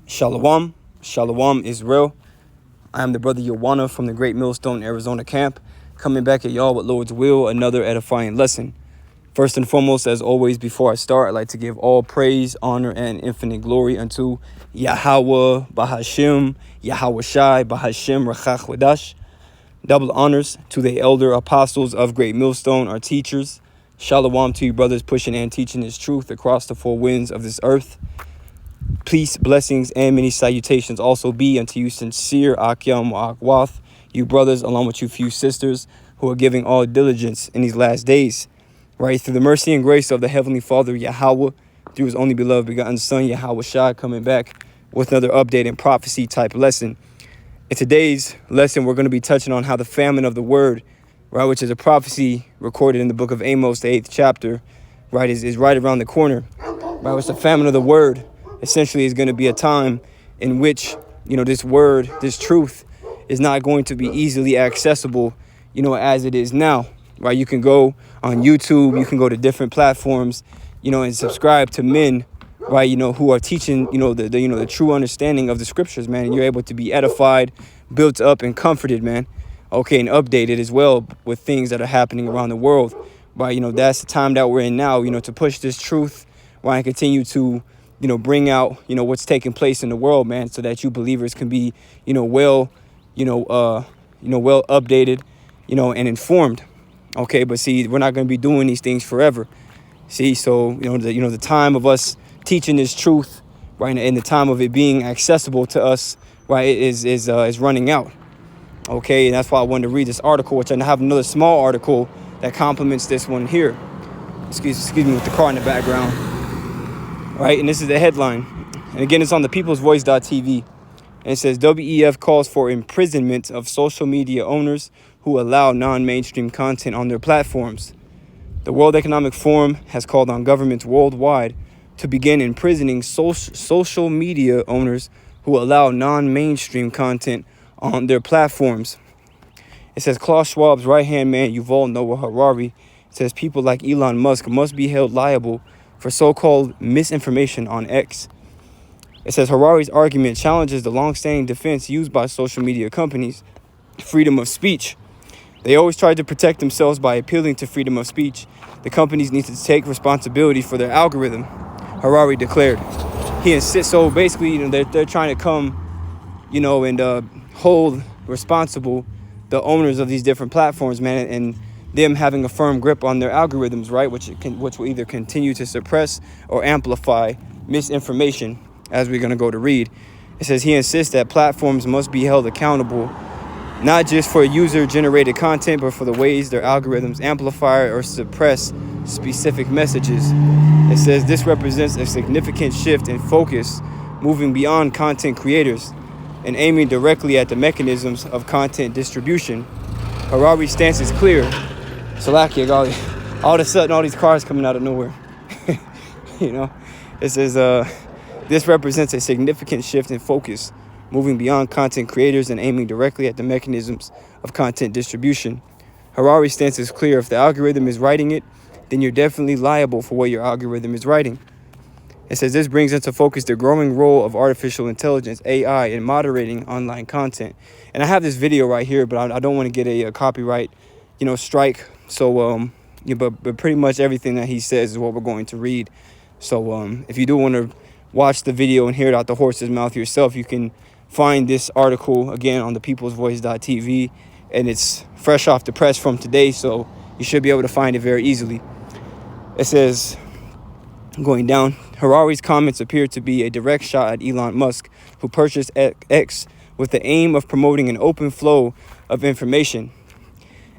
Shalom. Shalom Israel. I am the brother Yowana from the Great Millstone, Arizona camp, coming back at y'all with Lord's will, another edifying lesson. First and foremost, as always, before I start, I'd like to give all praise, honor, and infinite glory unto Yahweh, Bahashim, Yahweh Shai, Bahashim, Rachach Wadash. Double honors to the elder apostles of Great Millstone, our teachers. Shalom to you brothers pushing and teaching His truth across the four winds of this earth. Peace, blessings, and many salutations also be unto you sincere Akyam Akwath, you brothers, along with you few sisters, who are giving all diligence in these last days. Right, through the mercy and grace of the Heavenly Father, Yahweh, through His only beloved begotten Son, Yahweh Shai, coming back with another update and prophecy type lesson. In today's lesson, we're going to be touching on how the famine of the word, right, which is a prophecy recorded in the book of Amos, the 8th chapter, right, is right around the corner. Right, which the famine of the word essentially is going to be a time in which, this word, this truth is not going to be easily accessible, as it is now. Right, you can go on YouTube, you can go to different platforms, and subscribe to men, right, who are teaching, the true understanding of the scriptures, man. And you're able to be edified, built up, and comforted, man. Okay, and updated as well with things that are happening around the world. Right, that's the time that we're in now, to push this truth, right, and continue to, bring out, what's taking place in the world, man, so that you believers can be, well updated, and informed. Okay, but see, we're not going to be doing these things forever. See, so the time of us teaching this truth, right, and the time of it being accessible to us, right, is running out. Okay, and that's why I wanted to read this article, which I have another small article that complements this one here. Excuse me, with the car in the background. Right, and this is the headline, and again, it's on the peoplesvoice.tv, and it says WEF calls for imprisonment of social media owners who allow non-mainstream content on their platforms. The World Economic Forum has called on governments worldwide to begin imprisoning social media owners who allow non-mainstream content on their platforms. It says Klaus Schwab's right-hand man, Yuval Noah Harari, says people like Elon Musk must be held liable for so-called misinformation on X. It says Harari's argument challenges the long-standing defense used by social media companies, freedom of speech. They always tried to protect themselves by appealing to freedom of speech. The companies need to take responsibility for their algorithm, Harari declared. He insists, so basically, they're trying to come, and hold responsible the owners of these different platforms, man, and them having a firm grip on their algorithms, right, which will either continue to suppress or amplify misinformation, as we're going to go to read. It says he insists that platforms must be held accountable not just for user-generated content, but for the ways their algorithms amplify or suppress specific messages. It says this represents a significant shift in focus, moving beyond content creators and aiming directly at the mechanisms of content distribution. Harari's stance is clear. Salakia, all of a sudden, all these cars coming out of nowhere. It says this represents a significant shift in focus, moving beyond content creators and aiming directly at the mechanisms of content distribution. Harari's stance is clear. If the algorithm is writing it, then you're definitely liable for what your algorithm is writing. It says this brings into focus the growing role of artificial intelligence, AI, in moderating online content. And I have this video right here, but I don't want to get a copyright, strike. So, but pretty much everything that he says is what we're going to read. So, if you do want to watch the video and hear it out the horse's mouth yourself, you can find this article again on the peoplesvoice.tv, and it's fresh off the press from today, so you should be able to find it very easily. It says, going down, Harari's comments appear to be a direct shot at Elon Musk, who purchased X with the aim of promoting an open flow of information.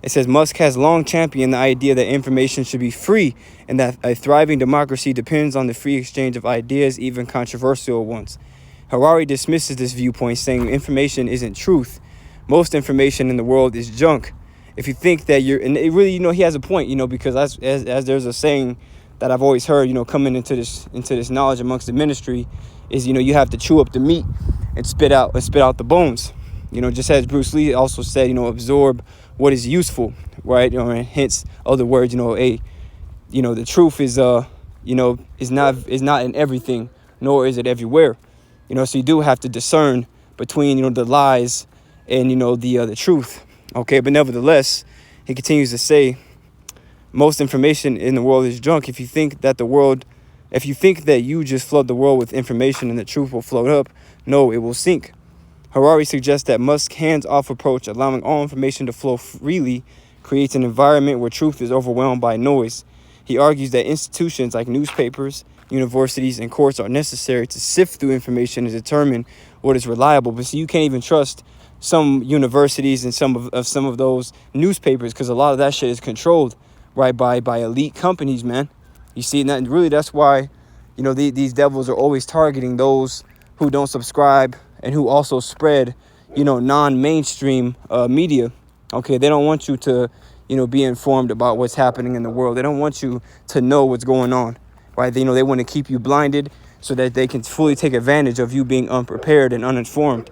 It says Musk has long championed the idea that information should be free and that a thriving democracy depends on the free exchange of ideas, even controversial ones. Harari dismisses this viewpoint, saying information isn't truth. Most information in the world is junk. If you think that and it really, he has a point, because as there's a saying that I've always heard, coming into this knowledge amongst the ministry, is you have to chew up the meat and spit out the bones. Just as Bruce Lee also said, absorb what is useful, right? And hence other words, the truth is not in everything, nor is it everywhere. So you do have to discern between, the lies and, the truth. Okay, but nevertheless, he continues to say, most information in the world is junk. If you think that you just flood the world with information and the truth will float up, no, it will sink. Harari suggests that Musk's hands-off approach, allowing all information to flow freely, creates an environment where truth is overwhelmed by noise. He argues that institutions like newspapers, universities, and courts are necessary to sift through information and determine what is reliable. But see, you can't even trust some universities and some of those newspapers, because a lot of that shit is controlled, right, by elite companies, man. You see, and really that's why, these devils are always targeting those who don't subscribe and who also spread, non-mainstream media. Okay, they don't want you to, be informed about what's happening in the world. They don't want you to know what's going on, right? They want to keep you blinded so that they can fully take advantage of you being unprepared and uninformed,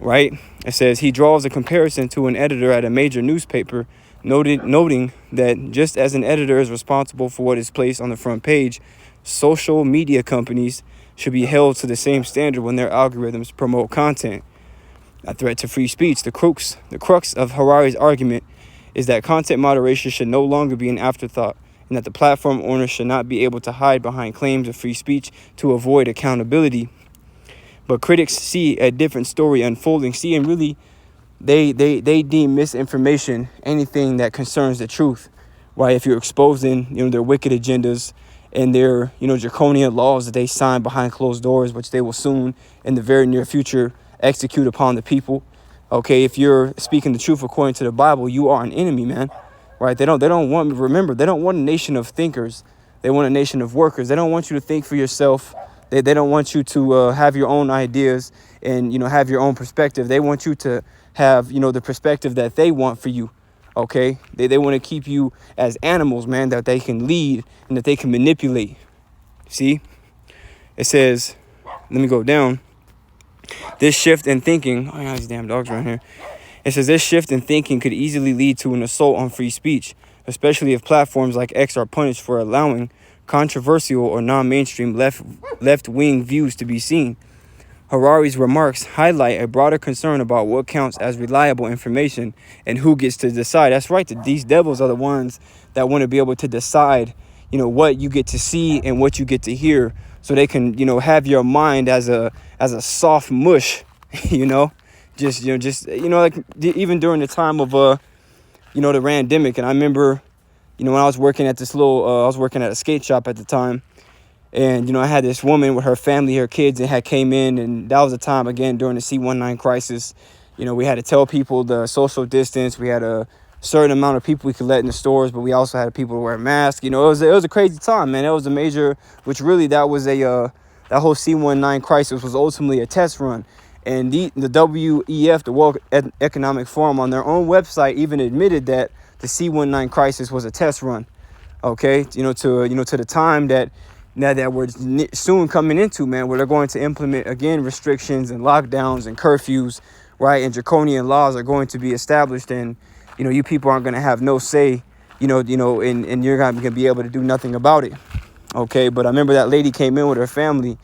right? It says he draws a comparison to an editor at a major newspaper, noting that just as an editor is responsible for what is placed on the front page, social media companies should be held to the same standard when their algorithms promote content. A threat to free speech. The crux of Harari's argument is that content moderation should no longer be an afterthought, and that the platform owners should not be able to hide behind claims of free speech to avoid accountability. But critics see a different story unfolding. See, and really, they deem misinformation anything that concerns the truth, right? If you're exposing, their wicked agendas and their, draconian laws that they sign behind closed doors, which they will soon, in the very near future, execute upon the people. Okay, if you're speaking the truth according to the Bible, you are an enemy, man. Right? They don't want a nation of thinkers. They want a nation of workers. They don't want you to think for yourself. They don't want you to have your own ideas and, have your own perspective. They want you to have, the perspective that they want for you. Okay, they want to keep you as animals, man, that they can lead and that they can manipulate. See, it says, let me go down. This shift in thinking, oh yeah, these damn dogs right here. It says this shift in thinking could easily lead to an assault on free speech, especially if platforms like X are punished for allowing controversial or non-mainstream left-wing views to be seen. Harari's remarks highlight a broader concern about what counts as reliable information and who gets to decide. That's right. These devils are the ones that want to be able to decide, what you get to see and what you get to hear, so they can, have your mind as a soft mush, just like even during the time of the pandemic. And I remember, when I was working at I was working at a skate shop at the time. And, I had this woman with her family, her kids, and had came in. And that was a time, again, during the C-19 crisis. We had to tell people the social distance. We had a certain amount of people we could let in the stores, but we also had people to wear masks. It was a crazy time, man. It was a major, which really that was that whole C-19 crisis was ultimately a test run. And the WEF, the World Economic Forum, on their own website even admitted that the C-19 crisis was a test run. Okay, to the time that we're soon coming into, man, where they're going to implement, again, restrictions and lockdowns and curfews, right? And draconian laws are going to be established, and, you people aren't going to have no say, and you're not going to be able to do nothing about it. Okay, but I remember that lady came in with her family,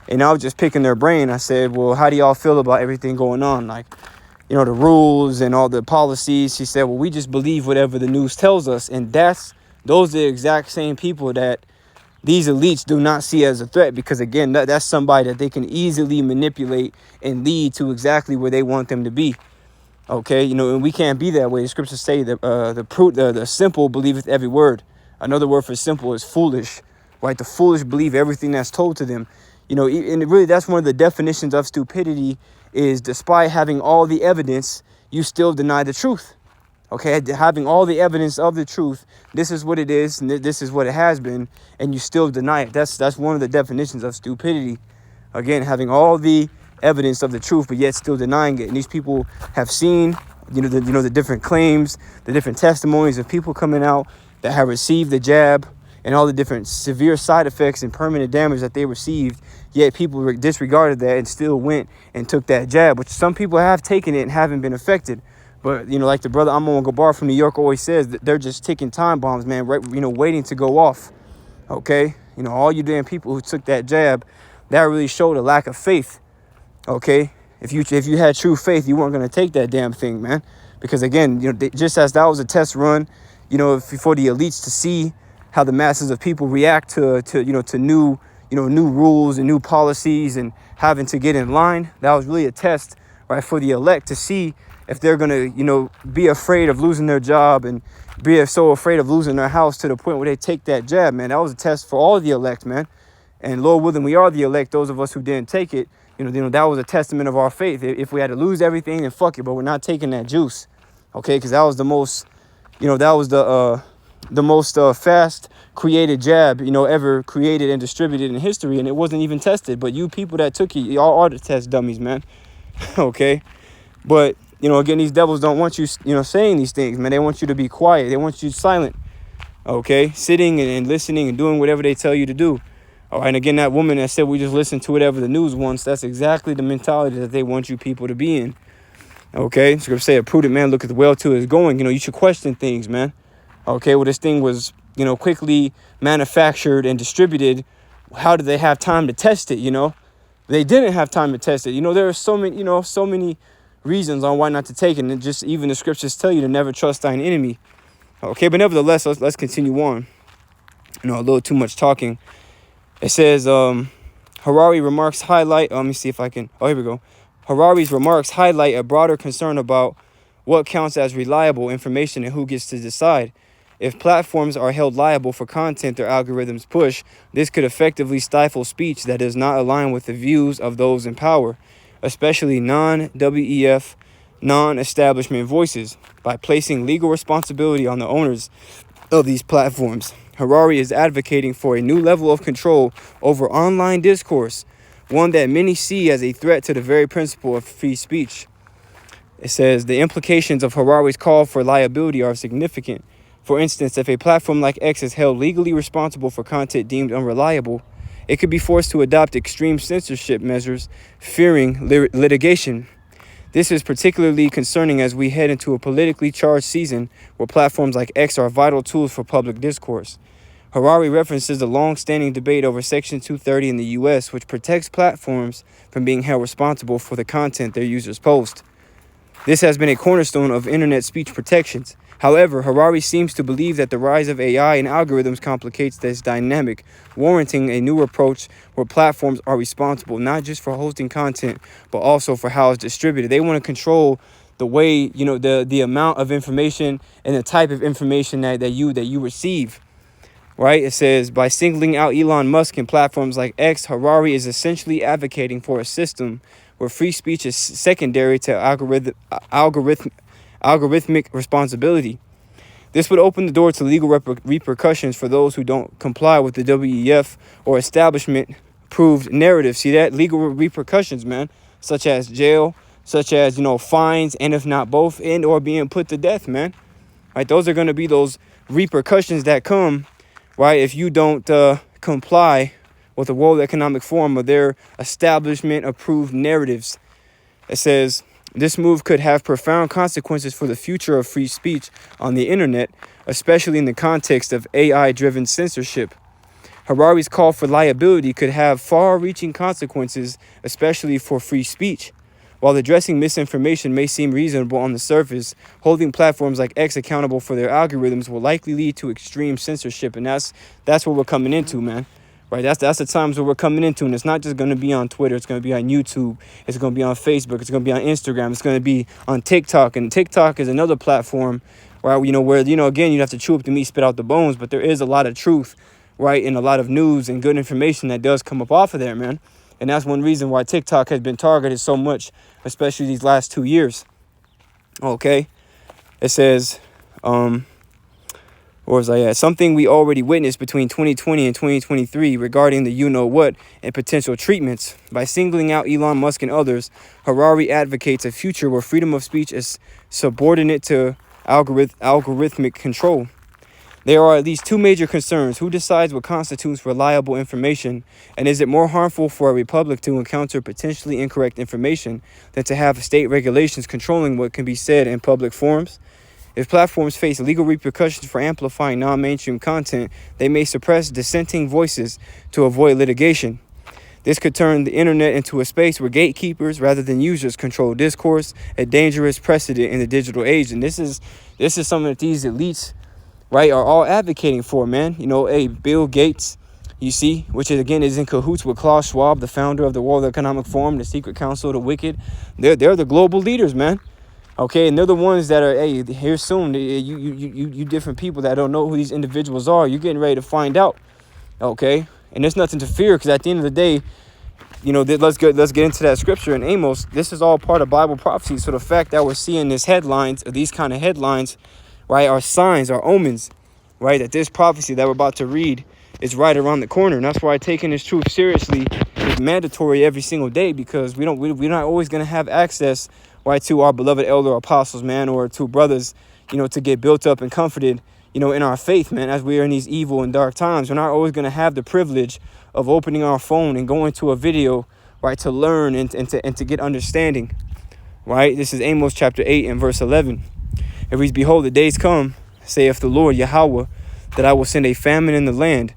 and I was just picking their brain. I said, well, how do y'all feel about everything going on? Like, the rules and all the policies. She said, well, we just believe whatever the news tells us. And those are the exact same people that these elites do not see as a threat, because, again, that's somebody that they can easily manipulate and lead to exactly where they want them to be. Okay, and we can't be that way. The scriptures say that the simple believeth every word. Another word for simple is foolish, right? The foolish believe everything that's told to them. And really that's one of the definitions of stupidity, is despite having all the evidence, you still deny the truth. Okay, having all the evidence of the truth, this is what it is, and this is what it has been, and you still deny it. That's one of the definitions of stupidity. Again, having all the evidence of the truth, but yet still denying it. And these people have seen, the different claims, the different testimonies of people coming out that have received the jab, and all the different severe side effects and permanent damage that they received. Yet people disregarded that and still went and took that jab, which some people have taken it and haven't been affected. But, like the brother Amon Gabar from New York always says, that they're just ticking time bombs, man, right, waiting to go off. Okay? All you damn people who took that jab, that really showed a lack of faith. Okay, if you had true faith, you weren't going to take that damn thing, man. Because again, just as that was a test run, for the elites to see how the masses of people react to new new rules and new policies and having to get in line. That was really a test, right, for the elect to see if they're going to be afraid of losing their job and be so afraid of losing their house to the point where they take that jab, man. That was a test for all the elect, man. And Lord willing, we are the elect. Those of us who didn't take it, that was a testament of our faith. If we had to lose everything, then fuck it, but we're not taking that juice, okay? Because that was the most, that was the most fast created jab, ever created and distributed in history, and it wasn't even tested. But you people that took it, y'all are the test dummies, man. Okay, but again, these devils don't want you, saying these things, man. They want you to be quiet. They want you silent. Okay, sitting and listening and doing whatever they tell you to do. All right, and again, that woman that said we just listen to whatever the news wants, that's exactly the mentality that they want you people to be in. Okay, scripture say a prudent man looketh well to his going. You should question things, man. Okay, well, this thing was, quickly manufactured and distributed. How did they have time to test it? They didn't have time to test it. There are so many reasons on why not to take it. And just even the scriptures tell you to never trust thine enemy. Okay, but nevertheless, let's continue on. A little too much talking. It says, Harari remarks highlight, let me see if I can, here we go. Harari's remarks highlight a broader concern about what counts as reliable information and who gets to decide. If platforms are held liable for content their algorithms push, this could effectively stifle speech that does not align with the views of those in power, especially non-WEF, non-establishment voices, by placing legal responsibility on the owners of these platforms. Harari is advocating for a new level of control over online discourse, one that many see as a threat to the very principle of free speech. It says the implications of Harari's call for liability are significant. For instance, if a platform like X is held legally responsible for content deemed unreliable, it could be forced to adopt extreme censorship measures, fearing litigation. This is particularly concerning as we head into a politically charged season where platforms like X are vital tools for public discourse. Harari references the long-standing debate over Section 230 in the U.S., which protects platforms from being held responsible for the content their users post. This has been a cornerstone of internet speech protections. However, Harari seems to believe that the rise of AI and algorithms complicates this dynamic, warranting a new approach where platforms are responsible not just for hosting content, but also for how it's distributed. They want to control the way, the amount of information and the type of information that you receive. Right? It says, by singling out Elon Musk and platforms like X, Harari is essentially advocating for a system where free speech is secondary to algorithmic responsibility. This would open the door to legal repercussions for those who don't comply with the WEF or establishment-approved narrative. See that? Legal repercussions, man, such as jail, such as, fines, and if not both, and or being put to death, man. Right? Those are going to be those repercussions that come, right, if you don't comply with the World Economic Forum or their establishment-approved narratives. It says, this move could have profound consequences for the future of free speech on the internet, especially in the context of AI-driven censorship. Harari's call for liability could have far-reaching consequences, especially for free speech. While addressing misinformation may seem reasonable on the surface, holding platforms like X accountable for their algorithms will likely lead to extreme censorship, and that's what we're coming into, man. Right, that's the times where we're coming into, and it's not just going to be on Twitter. It's going to be on YouTube. It's going to be on Facebook. It's going to be on Instagram. It's going to be on TikTok, and TikTok is another platform, right? Where again, you have to chew up the meat, spit out the bones, but there is a lot of truth, right, and a lot of news and good information that does come up off of there, man. And that's one reason why TikTok has been targeted so much, especially these last 2 years. Okay, it says, or was I at? Something we already witnessed between 2020 and 2023 regarding the you-know-what and potential treatments. By singling out Elon Musk and others, Harari advocates a future where freedom of speech is subordinate to algorithmic control. There are at least two major concerns. Who decides what constitutes reliable information? And is it more harmful for a republic to encounter potentially incorrect information than to have state regulations controlling what can be said in public forums? If platforms face legal repercussions for amplifying non-mainstream content, they may suppress dissenting voices to avoid litigation. This could turn the internet into a space where gatekeepers rather than users control discourse, a dangerous precedent in the digital age. And this is something that these elites, right, are all advocating for, man. You know, hey, Bill Gates, you see, which is, again, is in cahoots with Klaus Schwab, the founder of the World Economic Forum, the secret council of the wicked. They're the global leaders, man. Okay, and they're the ones that are, hey, here soon, you different people that don't know who these individuals are, you're getting ready to find out. Okay, and there's nothing to fear, because at the end of the day, you know, let's get into that scripture in Amos. This is all part of Bible prophecy. So the fact that we're seeing these headlines, or these kind of headlines, right, are signs, are omens, right, that this prophecy that we're about to read is right around the corner. And that's why taking this truth seriously is mandatory every single day, because we're not always going to have access, right, to our beloved elder apostles, man, or to brothers, you know, to get built up and comforted, you know, in our faith, man, as we are in these evil and dark times. We're not always going to have the privilege of opening our phone and going to a video, right, to learn and to get understanding, right? This is Amos chapter 8 and verse 11. It reads, "Behold, the days come, saith the Lord Yahweh, that I will send a famine in the land,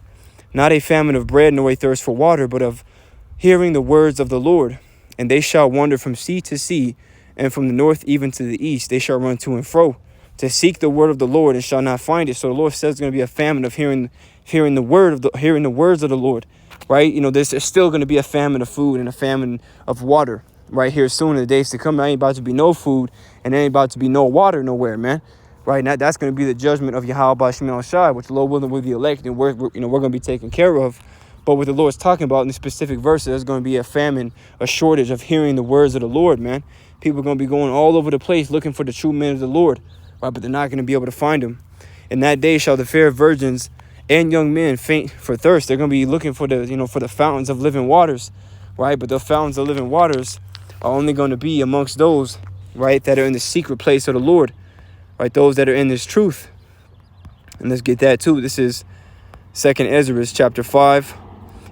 not a famine of bread nor a thirst for water, but of hearing the words of the Lord. And they shall wander from sea to sea, and from the north even to the east. They shall run to and fro to seek the word of the Lord, and shall not find it." So the Lord says there's going to be a famine of hearing the words of the Lord, right? You know, there's still going to be a famine of food and a famine of water, right, here soon in the days to come. There ain't about to be no food, and there ain't about to be no water nowhere, man. Right now, that's going to be the judgment of Yahweh Bashim Shai, which the Lord willing will be elected, and we're going to be taken care of. But what the Lord's talking about in the specific verses, there's going to be a famine, a shortage of hearing the words of the Lord, man. People are going to be going all over the place looking for the true men of the Lord, right? But they're not going to be able to find them. In that day shall the fair virgins and young men faint for thirst. They're going to be looking for the fountains of living waters, right? But the fountains of living waters are only going to be amongst those, right, that are in the secret place of the Lord, right? Those that are in this truth. And let's get that too. This is 2nd Ezra chapter 5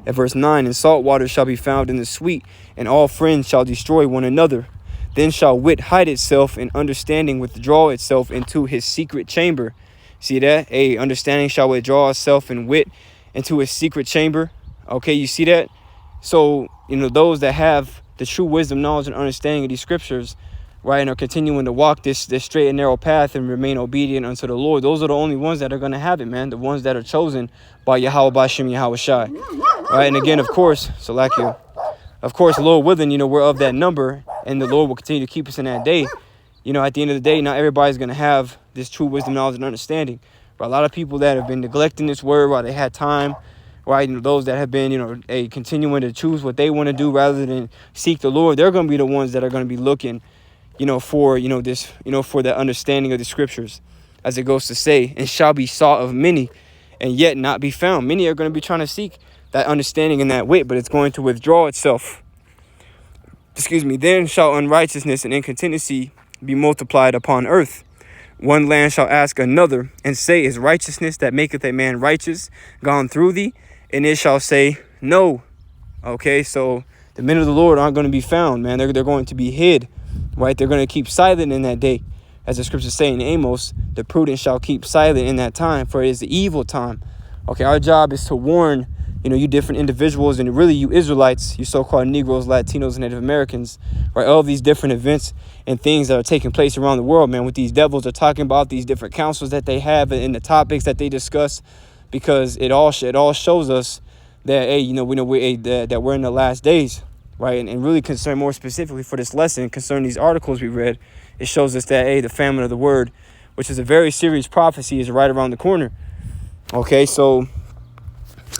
at verse 9. "And salt water shall be found in the sweet, and all friends shall destroy one another. Then shall wit hide itself, and understanding withdraw itself into his secret chamber." See that? Understanding shall withdraw itself, and wit into his secret chamber. Okay, you see that? So, you know, those that have the true wisdom, knowledge, and understanding of these scriptures, right, and are continuing to walk this straight and narrow path and remain obedient unto the Lord, those are the only ones that are going to have it, man. The ones that are chosen by Yahweh Bashim Yahweh Shai. Right, and again, of course, Salakia, of course, Lord willing, you know, we're of that number, and the Lord will continue to keep us in that day. You know, at the end of the day, not everybody's going to have this true wisdom, knowledge, and understanding. But a lot of people that have been neglecting this word while they had time, right, and those that have been, you know, continuing to choose what they want to do rather than seek the Lord, they're going to be the ones that are going to be looking, you know, for, you know, this, you know, for the understanding of the scriptures, as it goes to say, "And shall be sought of many, and yet not be found." Many are going to be trying to seek that understanding and that wit, but it's going to withdraw itself. "Then shall unrighteousness and incontinency be multiplied upon earth. One land shall ask another, and say, Is righteousness that maketh a man righteous gone through thee? And it shall say, No." Okay, so the men of the Lord aren't going to be found, man. They're going to be hid, right? They're going to keep silent in that day. As the scriptures say in Amos, "The prudent shall keep silent in that time, for it is the evil time." Okay, our job is to warn, you know, you different individuals, and really you Israelites, you so-called Negroes, Latinos, and Native Americans, right? All of these different events and things that are taking place around the world, man, with these devils are talking about, these different councils that they have and the topics that they discuss, because it all shows us that, hey, you know, that we're in the last days, right? And really concerned more specifically for this lesson concerning these articles we read, it shows us that, hey, the famine of the word, which is a very serious prophecy, is right around the corner. Okay, so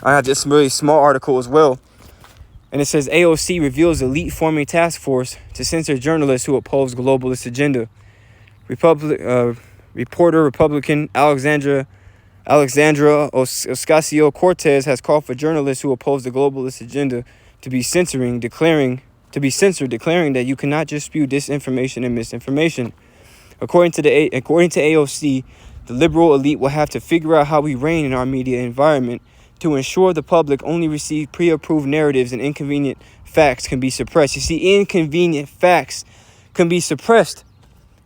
I have this really small article as well. And it says, AOC reveals elite forming task force to censor journalists who oppose globalist agenda. Reporter Republican Alexandra Ocasio-Cortez has called for journalists who oppose the globalist agenda to be censored, declaring that you cannot just spew disinformation and misinformation. According to AOC, the liberal elite will have to figure out how we reign in our media environment to ensure the public only receive pre-approved narratives and inconvenient facts can be suppressed. You see, inconvenient facts can be suppressed.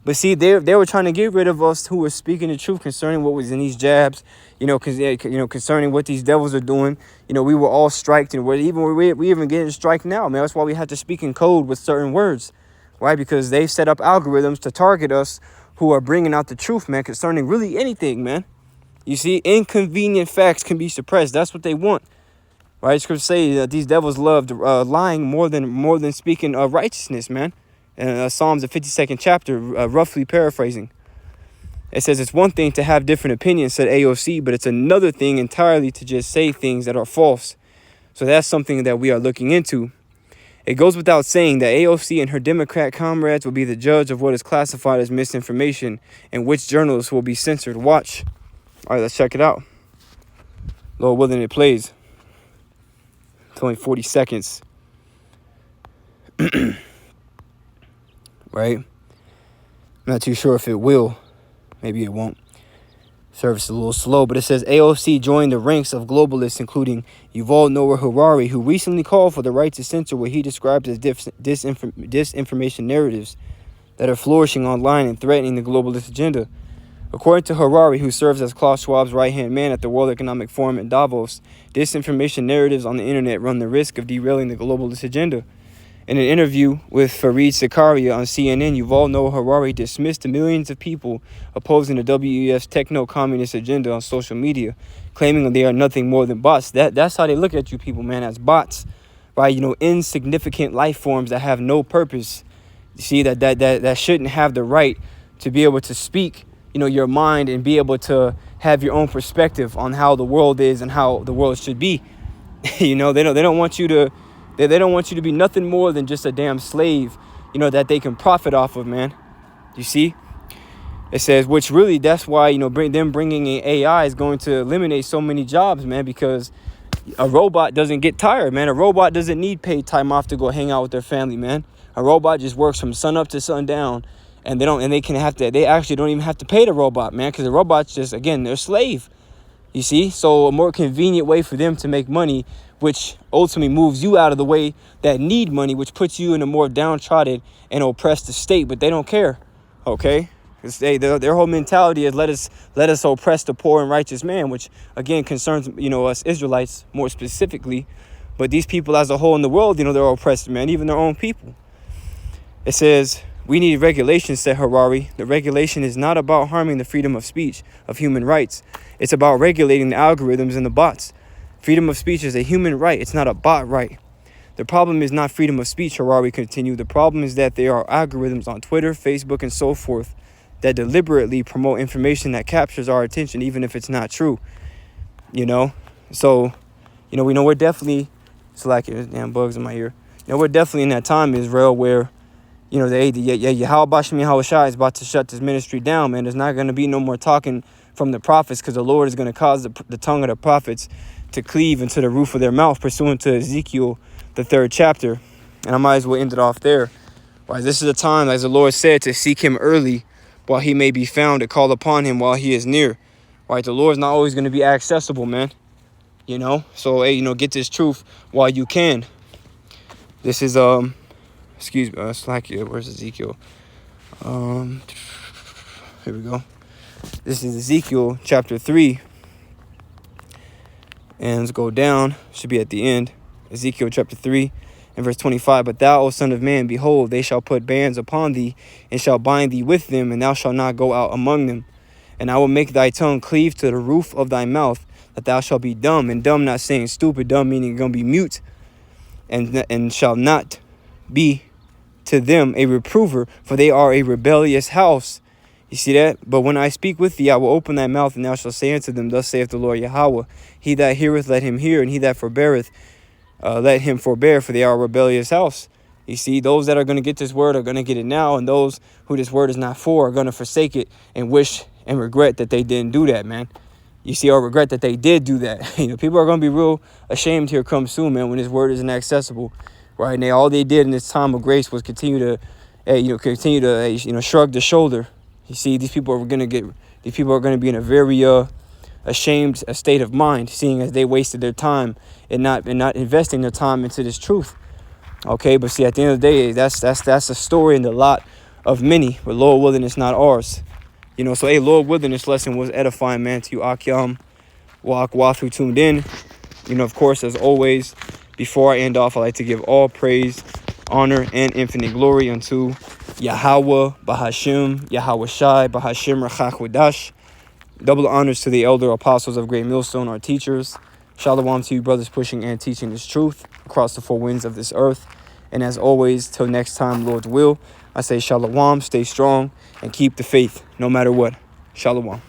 But see, they were trying to get rid of us who were speaking the truth concerning what was in these jabs, concerning what these devils are doing. We were all striked, and we even getting striked now, man. That's why we had to speak in code with certain words, right? Because they've set up algorithms to target us who are bringing out the truth, man, concerning really anything, man. You see, inconvenient facts can be suppressed. That's what they want, right? Scripture say that these devils loved lying more than speaking righteousness, man. Psalms, the 52nd chapter, roughly paraphrasing. It says it's one thing to have different opinions, said AOC, but it's another thing entirely to just say things that are false. So that's something that we are looking into. It goes without saying that AOC and her Democrat comrades will be the judge of what is classified as misinformation and which journalists will be censored. Watch. All right, let's check it out. Lord willing, it plays. It's only 40 seconds. Right? I'm not too sure if it will. Maybe it won't. Service is a little slow, but it says AOC joined the ranks of globalists, including Yuval Noah Harari, who recently called for the right to censor what he described as disinformation narratives that are flourishing online and threatening the globalist agenda. According to Harari, who serves as Klaus Schwab's right-hand man at the World Economic Forum in Davos, disinformation narratives on the internet run the risk of derailing the globalist agenda. In an interview with Fareed Zakaria on CNN, Yuval Noah Harari dismissed the millions of people opposing the WEF's techno-communist agenda on social media, claiming that they are nothing more than bots. That's how they look at you people, man, as bots, right? Insignificant life forms that have no purpose. You see, that shouldn't have the right to be able to speak, your mind and be able to have your own perspective on how the world is and how the world should be. They don't want you to. They don't want you to be nothing more than just a damn slave, that they can profit off of, man. You see? It says, which really, that's why, bringing in AI is going to eliminate so many jobs, man, because a robot doesn't get tired, man. A robot doesn't need paid time off to go hang out with their family, man. A robot just works from sun up to sundown, and they actually don't even have to pay the robot, man, because the robot's just, again, they're a slave. You see? So a more convenient way for them to make money, which ultimately moves you out of the way that need money, which puts you in a more downtrodden and oppressed state. But they don't care, okay? Because their whole mentality is let us oppress the poor and righteous man, which again concerns us Israelites more specifically. But these people as a whole in the world, they're oppressed, man, even their own people. It says, we need regulations, said Harari. The regulation is not about harming the freedom of speech, of human rights. It's about regulating the algorithms and the bots. Freedom of speech is a human right. It's not a bot right. The problem is not freedom of speech, Harari continued. The problem is that there are algorithms on Twitter, Facebook, and so forth that deliberately promote information that captures our attention, even if it's not true. So, we know we're definitely, it's like there's damn bugs in my ear. We're definitely in that time, Israel, where Yahweh Shai is about to shut this ministry down, man. There's not going to be no more talking from the prophets, because the Lord is going to cause the tongue of the prophets to cleave into the roof of their mouth, pursuant to Ezekiel, the 3rd chapter. And I might as well end it off there. Right, this is a time, as the Lord said, to seek him early while he may be found, to call upon him while he is near. Right, the Lord's not always going to be accessible, man. So, hey, get this truth while you can. This is, excuse me, where's Ezekiel? Here we go. This is Ezekiel chapter 3. And let's go down. Should be at the end. Ezekiel chapter 3 and verse 25. But thou, O son of man, behold, they shall put bands upon thee, and shall bind thee with them, and thou shalt not go out among them. And I will make thy tongue cleave to the roof of thy mouth, that thou shalt be dumb. And dumb not saying stupid, dumb meaning you're going to be mute. And shall not be to them a reprover, for they are a rebellious house. You see that? But when I speak with thee, I will open thy mouth, and thou shalt say unto them, thus saith the Lord Yahweh, he that heareth, let him hear, and he that forbeareth, let him forbear, for they are a rebellious house. You see, those that are going to get this word are going to get it now, and those who this word is not for are going to forsake it and wish and regret that they didn't do that, man. You see, or regret that they did do that. People are going to be real ashamed here come soon, man, when this word isn't accessible, right? And all they did in this time of grace was continue to shrug the shoulder. You see, these people are going to be in a very ashamed state of mind, seeing as they wasted their time and not investing their time into this truth. Okay, but see, at the end of the day, that's a story and a lot of many, but Lord willing, it's not ours. So a Lord willing, this lesson was edifying, man, to you, Akyam, Wak, who tuned in. Of course, as always, before I end off, I like to give all praise, honor, and infinite glory unto Yahweh, Bahashim, Yahweh Shai, Bahashim, Rachach Wadash. Double honors to the elder apostles of Great Millstone, our teachers. Shalom to you, brothers pushing and teaching this truth across the four winds of this earth. And as always, till next time, Lord's will, I say shalom, stay strong, and keep the faith no matter what. Shalom.